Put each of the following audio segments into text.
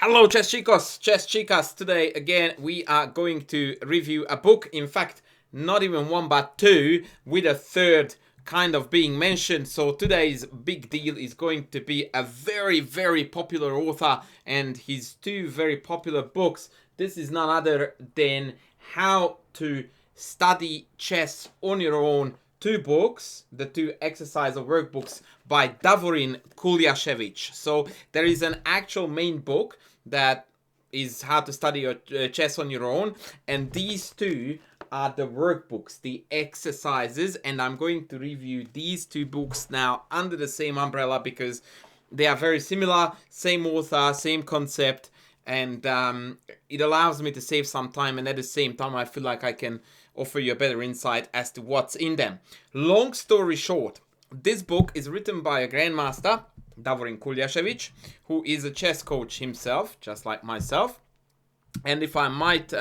Hello, chess chicos, chess chicas. Today, again, we are going to review a book. In fact, not even one, but two, with a third kind of being mentioned. So today's big deal is going to be a very, very popular author and his two very popular books. This is none other than How to Study Chess on Your Own. Two books, the two exercise or workbooks by Davorin Kuljasevic. So there is an actual main book that is How to Study your Chess on Your Own, and these two are the workbooks, the exercises, and I'm going to review these two books now under the same umbrella because they are very similar, same author, same concept, and it allows me to save some time, and at the same time I feel like I can offer you a better insight as to what's in them. Long story short, this book is written by a grandmaster, Davorin Kuljasevic, who is a chess coach himself, just like myself. And if I might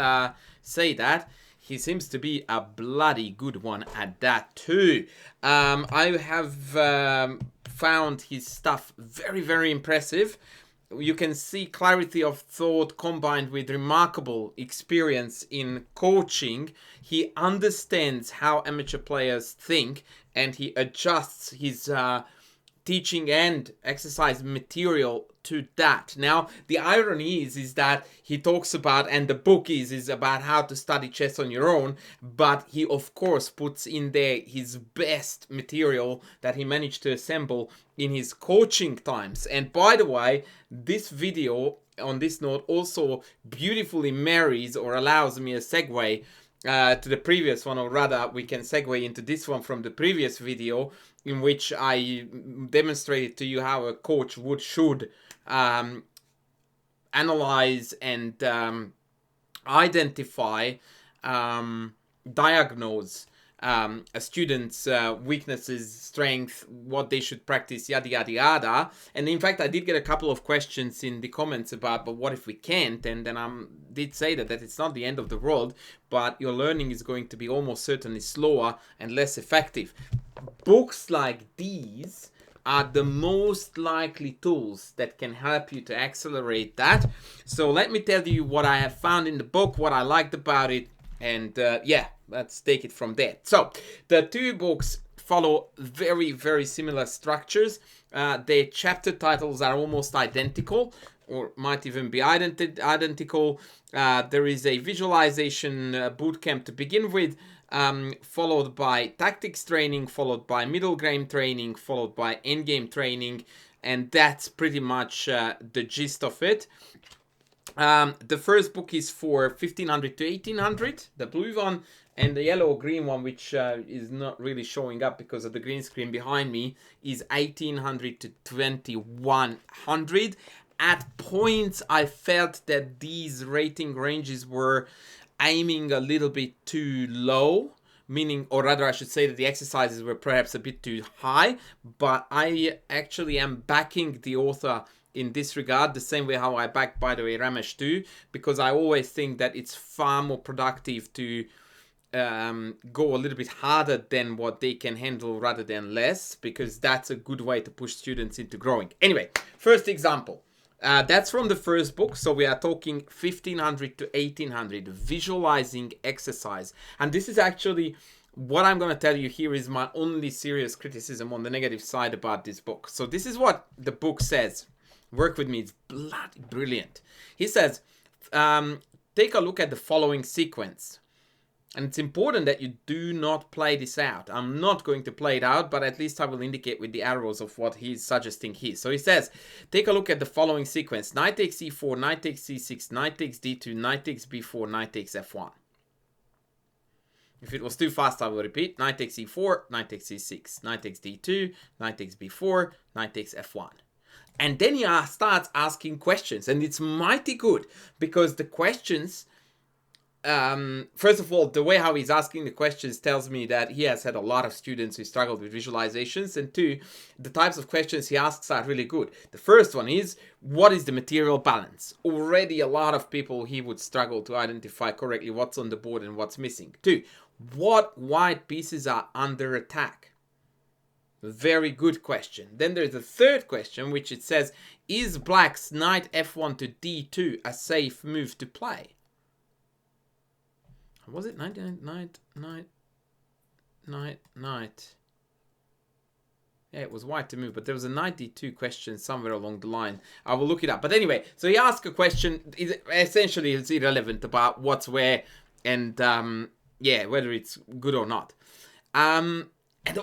say that, he seems to be a bloody good one at that too. I have found his stuff very, very impressive. You can see clarity of thought combined with remarkable experience in coaching. He understands how amateur players think, and he adjusts his teaching and exercise material to that. Now, the irony is that he talks about, and the book is about how to study chess on your own, but he of course puts in there his best material that he managed to assemble in his coaching times. And by the way, this video on this note also beautifully marries or allows me a segue to the previous one, or rather we can segue into this one from the previous video, in which I demonstrated to you how a coach should analyze and identify, diagnose a student's weaknesses, strength, what they should practice, yada yada yada. And in fact, I did get a couple of questions in the comments about, but what if we can't? And then I did say that it's not the end of the world, but your learning is going to be almost certainly slower and less effective. Books like these are the most likely tools that can help you to accelerate that. So let me tell you what I have found in the book, what I liked about it, and yeah, let's take it from there. So the two books follow very, very similar structures. Their chapter titles are almost identical, or might even be identical. There is a visualization bootcamp to begin with, followed by tactics training, followed by middle game training, followed by endgame training, and that's pretty much the gist of it. The first book is for 1500 to 1800, the blue one, and the yellow green one, which is not really showing up because of the green screen behind me, is 1800 to 2100. At points, I felt that these rating ranges were aiming a little bit too low, meaning, or rather I should say that the exercises were perhaps a bit too high, but I actually am backing the author in this regard, the same way how I back, by the way, Ramesh too, because I always think that it's far more productive to go a little bit harder than what they can handle rather than less, because that's a good way to push students into growing. Anyway, first example. That's from the first book, so we are talking 1500 to 1800, visualizing exercise. And this is actually what I'm going to tell you here is my only serious criticism on the negative side about this book. So this is what the book says. Work with me, it's bloody brilliant. He says, take a look at the following sequence. And it's important that you do not play this out. I'm not going to play it out, but at least I will indicate with the arrows of what he's suggesting here. So he says, take a look at the following sequence. Knight takes e4, knight takes c6, knight takes d2, knight takes b4, knight takes f1. If it was too fast, I will repeat. Knight takes e4, knight takes c6, knight takes d2, knight takes b4, knight takes f1. And then he starts asking questions. And it's mighty good because the questions... first of all, the way how he's asking the questions tells me that he has had a lot of students who struggled with visualizations, and two, the types of questions he asks are really good. The first one is, what is the material balance? Already a lot of people he would struggle to identify correctly what's on the board and what's missing. Two, what white pieces are under attack? Very good question. Then there's a third question, which it says, is black's knight f1 to d2 a safe move to play? Was it knight, knight? Yeah, it was white to move, but there was a knight d2 question somewhere along the line. I will look it up. But anyway, so he asked a question, essentially it's irrelevant about what's where and, yeah, whether it's good or not. And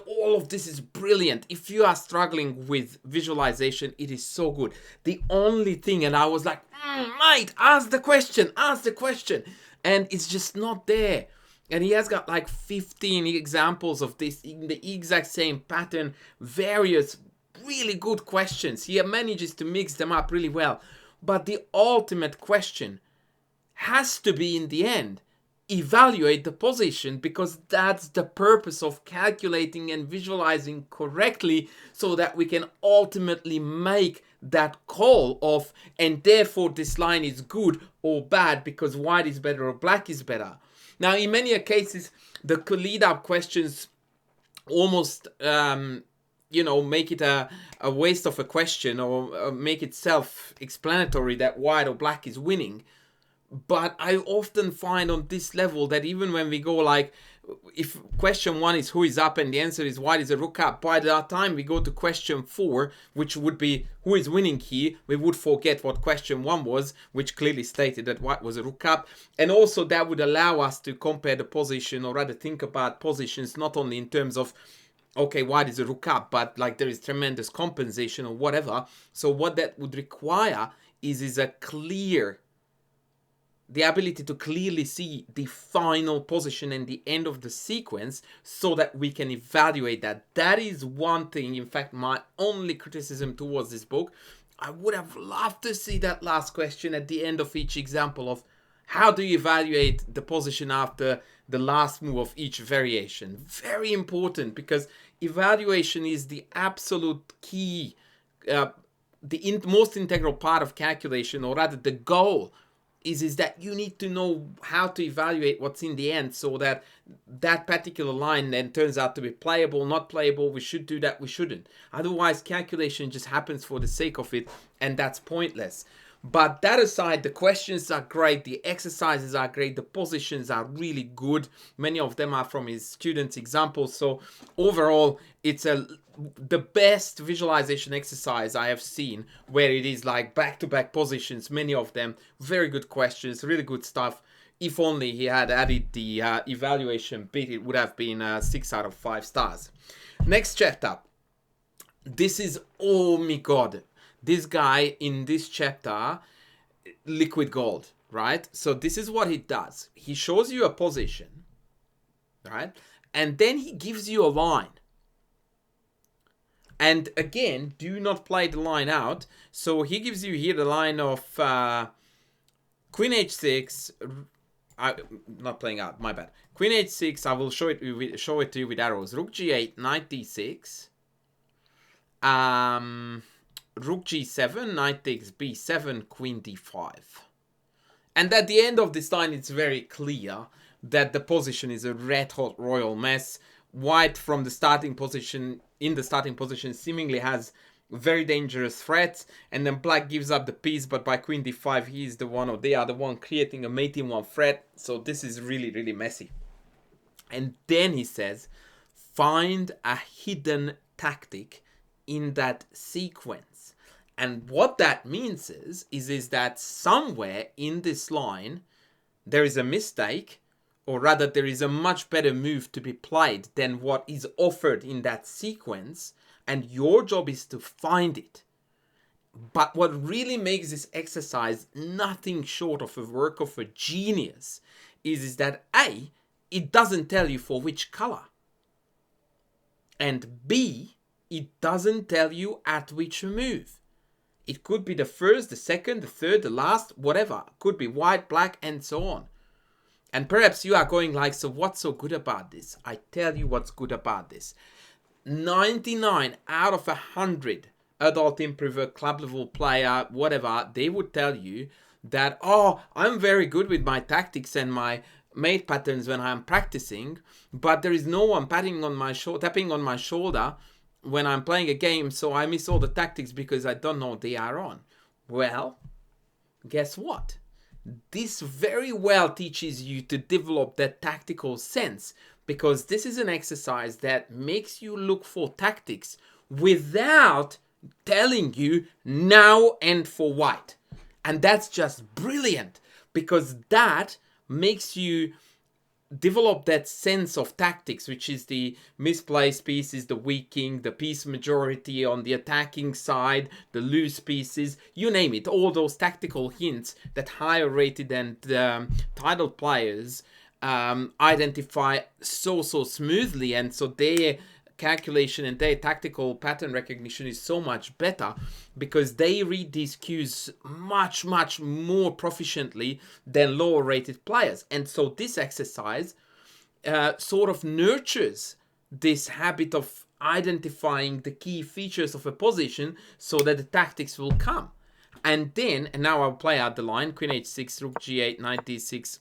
all of this is brilliant. If you are struggling with visualization, it is so good. The only thing, and I was like, mate, ask the question. And it's just not there. And he has got like 15 examples of this in the exact same pattern, various really good questions. He manages to mix them up really well. But the ultimate question has to be, in the end, evaluate the position, because that's the purpose of calculating and visualizing correctly, so that we can ultimately make that call of, and therefore this line is good or bad because white is better or black is better. Now, in many cases, the lead up questions almost make it a waste of a question, or make it self-explanatory that white or black is winning. But I often find on this level that even when we go like, if question 1 is who is up and the answer is white is a rook up, by the time we go to question 4, which would be who is winning here, we would forget what question 1 was, which clearly stated that white was a rook up. And also that would allow us to compare the position, or rather think about positions, not only in terms of, okay, white is a rook up, but like there is tremendous compensation or whatever. So what that would require is the ability to clearly see the final position and the end of the sequence, so that we can evaluate that. That is one thing, in fact, my only criticism towards this book. I would have loved to see that last question at the end of each example of how do you evaluate the position after the last move of each variation. Very important, because evaluation is the absolute key, the most integral part of calculation, or rather the goal is that you need to know how to evaluate what's in the end, so that that particular line then turns out to be playable, not playable, we should do that, we shouldn't. Otherwise, calculation just happens for the sake of it, and that's pointless. But that aside, the questions are great, the exercises are great, the positions are really good. Many of them are from his students' examples. So overall, it's the best visualization exercise I have seen, where it is like back-to-back positions, many of them, very good questions, really good stuff. If only he had added the evaluation bit, it would have been 6 out of 5 stars. Next chapter. This is, oh my god, this guy in this chapter, liquid gold, right? So this is what he does. He shows you a position, right? And then he gives you a line. And again, do not play the line out. So he gives you here the line of Queen h6. Not playing out, my bad. Queen h6, I will show it to you with arrows. Rook g8, knight d6. Rook g7, knight takes b7, queen d5. And at the end of this line, it's very clear that the position is a red-hot royal mess. White from the starting position, seemingly has very dangerous threats, and then black gives up the piece, but by queen d5, he is the one, or they are the one, creating a mate in one threat. So this is really, really messy. And then he says, find a hidden tactic in that sequence. And what that means is that somewhere in this line, there is a mistake, or rather there is a much better move to be played than what is offered in that sequence, and your job is to find it. But what really makes this exercise nothing short of a work of a genius is that A, it doesn't tell you for which color, and B, it doesn't tell you at which move. It could be the first, the second, the third, the last, whatever. It could be white, black, and so on. And perhaps you are going like, so what's so good about this? I tell you what's good about this. 99 out of 100 adult improver, club level player, whatever, they would tell you that, oh, I'm very good with my tactics and my mate patterns when I'm practicing, but there is no one tapping on my shoulder when I'm playing a game, so I miss all the tactics because I don't know they are on. Well, guess what? This very well teaches you to develop that tactical sense, because this is an exercise that makes you look for tactics without telling you now and for white. And that's just brilliant, because that makes you develop that sense of tactics, which is the misplaced pieces, the weak king, the piece majority on the attacking side, the loose pieces, you name it, all those tactical hints that higher rated and titled players identify so smoothly, and so their calculation and their tactical pattern recognition is so much better because they read these cues much more proficiently than lower rated players. And so this exercise sort of nurtures this habit of identifying the key features of a position so that the tactics will come. And now I'll play out the line: queen h6, rook g8, knight d6.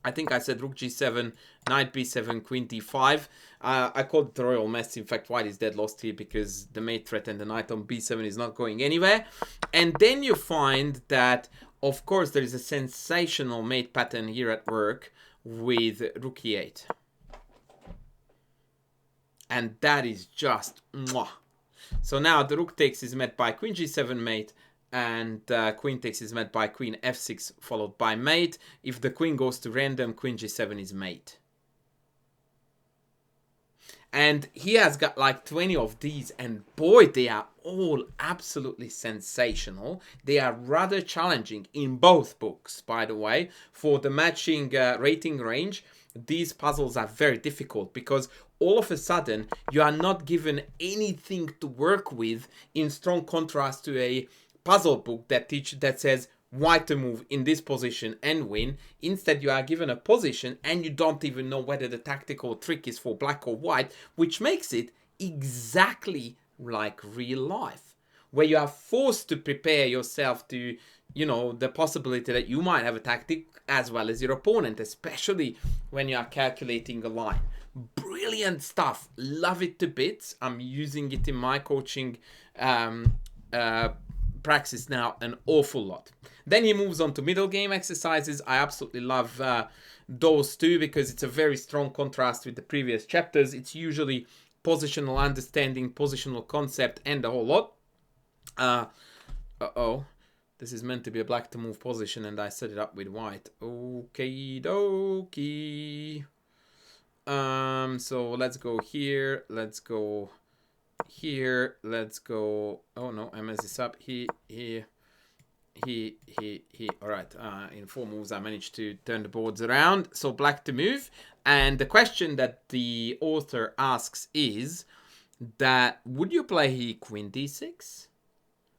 I think I said rook g7, knight b7, queen d5. I called it the royal mess. In fact, white is dead lost here because the mate threat and the knight on b7 is not going anywhere. And then you find that, of course, there is a sensational mate pattern here at work with rook e8. And that is just mwah. So now the rook takes is met by queen g7 mate, and queen takes is met by queen f6 followed by mate. If the queen goes to random, queen g7 is mate. And he has got like 20 of these, and boy, they are all absolutely sensational. They are rather challenging in both books, by the way. For the matching rating range, these puzzles are very difficult because all of a sudden you are not given anything to work with, in strong contrast to a puzzle book that says white to move in this position and win. Instead, you are given a position and you don't even know whether the tactical trick is for black or white, which makes it exactly like real life, where you are forced to prepare yourself to, the possibility that you might have a tactic as well as your opponent, especially when you are calculating a line. Brilliant stuff. Love it to bits. I'm using it in my coaching practice now an awful lot. Then he moves on to middle game exercises. I absolutely love those two because it's a very strong contrast with the previous chapters. It's usually positional understanding, positional concept, and a whole lot. This is meant to be a black to move position, and I set it up with white. Okie dokie. So let's go here. Let's go here. Let's go. Oh no, I messed this up. He. All right. In 4 moves, I managed to turn the boards around. So black to move. And the question that the author asks is that would you play here queen d6,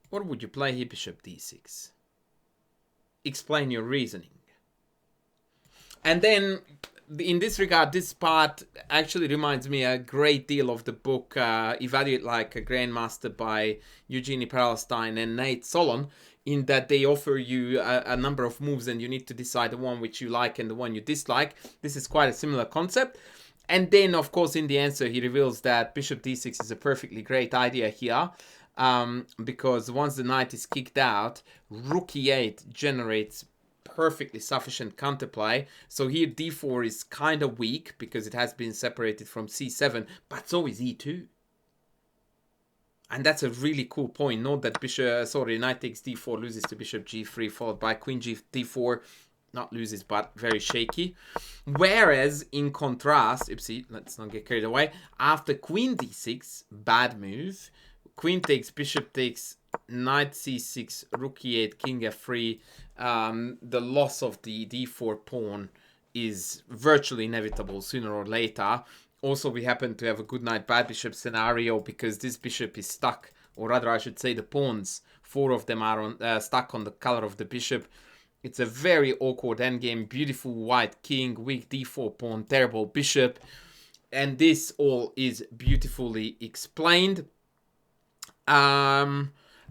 or would you play here bishop d6? Explain your reasoning. And then, in this regard, this part actually reminds me a great deal of the book Evaluate Like a Grandmaster by Eugenie Perelstein and Nate Solon, in that they offer you a number of moves and you need to decide the one which you like and the one you dislike. This is quite a similar concept. And then, of course, in the answer, he reveals that bishop d6 is a perfectly great idea here, because once the knight is kicked out, rook e8 generates perfectly sufficient counterplay. So here d4 is kind of weak because it has been separated from c7, but so is e2. And that's a really cool point. Note that knight takes d4 loses to bishop g3 followed by queen d4. Not loses, but very shaky. Whereas, in contrast, oopsie, let's not get carried away. After queen d6, bad move. Queen takes, bishop takes, knight c6, rook e8, king f3. The loss of the d4 pawn is virtually inevitable sooner or later. Also, we happen to have a good knight, bad bishop scenario because this bishop is stuck, or rather I should say the pawns, 4 of them are stuck on the color of the bishop. It's a very awkward endgame. Beautiful white king, weak d4 pawn, terrible bishop. And this all is beautifully explained.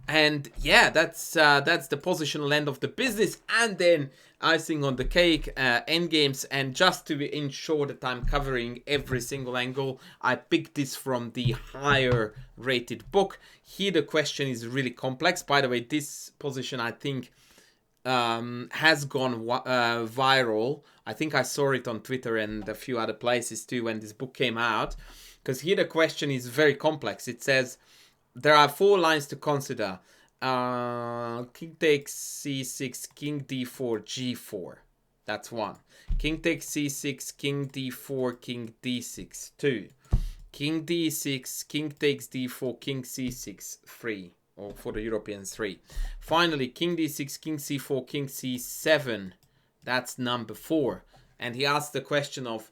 And yeah, that's the positional end of the business. And then icing on the cake, endgames. And just to ensure that I'm covering every single angle, I picked this from the higher rated book. Here the question is really complex. By the way, this position I think has gone viral. I think I saw it on Twitter and a few other places too when this book came out. Because here the question is very complex. It says there are 4 lines to consider. King takes c6, king d4, g4. That's 1. King takes c6, king d4, king d6. 2. King d6, king takes d4, king c6. 3. Or for the Europeans, 3. Finally, king d6, king c4, king c7. That's number 4. And he asked the question of,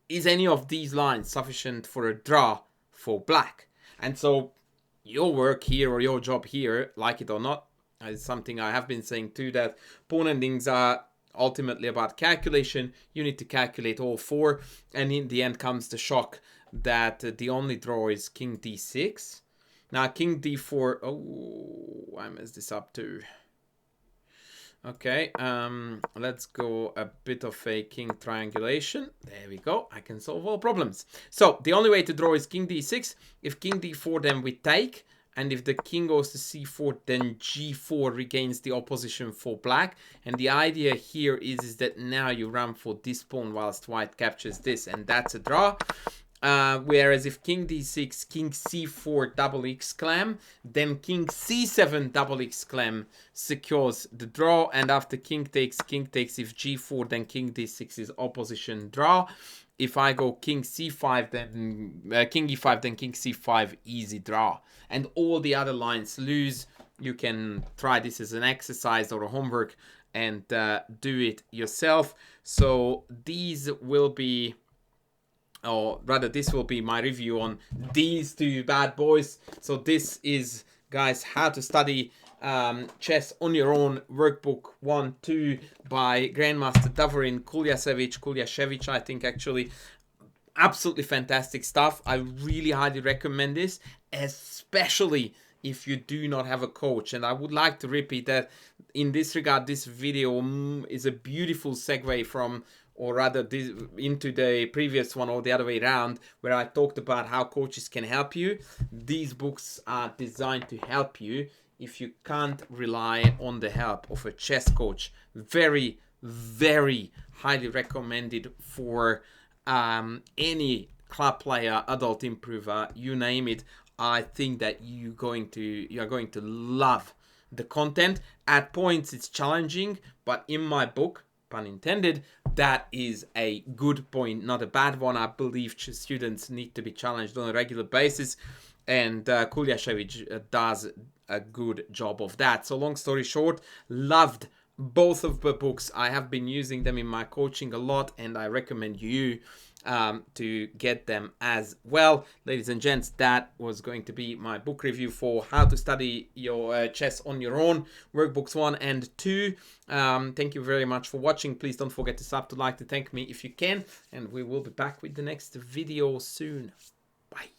is any of these lines sufficient for a draw for black? And so your work here or your job here, like it or not, is something I have been saying too, that pawn endings are ultimately about calculation. You need to calculate all 4, and in the end comes the shock that the only draw is king d6. Now king d4, oh, I messed this up too. Okay, let's go a bit of a king triangulation. There we go. I can solve all problems. So the only way to draw is king d6. If king d4, then we take. And if the king goes to c4, then g4 regains the opposition for black. And the idea here is that now you run for this pawn whilst white captures this. And that's a draw. Whereas if king d6, king c4 double exclam, then king c7 double exclam secures the draw. And after king takes, if g4, then king d6 is opposition draw. If I go king c5, then king e5, then king c5, easy draw. And all the other lines lose. You can try this as an exercise or a homework and do it yourself. So these will be, or rather this will be my review on these 2 bad boys. So this is, guys, how to study chess on your own, workbook 1-2 by Grandmaster Davorin Kuljasevic, I think actually. Absolutely fantastic stuff. I really highly recommend this, especially if you do not have a coach. And I would like to repeat that in this regard, this video is a beautiful segue from, or rather this, into the previous one or the other way around, where I talked about how coaches can help you. These books are designed to help you if you can't rely on the help of a chess coach. Very, very highly recommended for any club player, adult improver, you name it. I think that you are going to love the content. At points it's challenging, but in my book, pun intended, that is a good point, not a bad one. I believe students need to be challenged on a regular basis, and Kuljasevic does a good job of that. So long story short, loved both of the books. I have been using them in my coaching a lot, and I recommend you to get them as well. Ladies and gents, that was going to be my book review for how to study your chess on your own, workbooks 1 and 2. Thank you very much for watching. Please don't forget to sub, to like, to thank me if you can, and we will be back with the next video soon. Bye.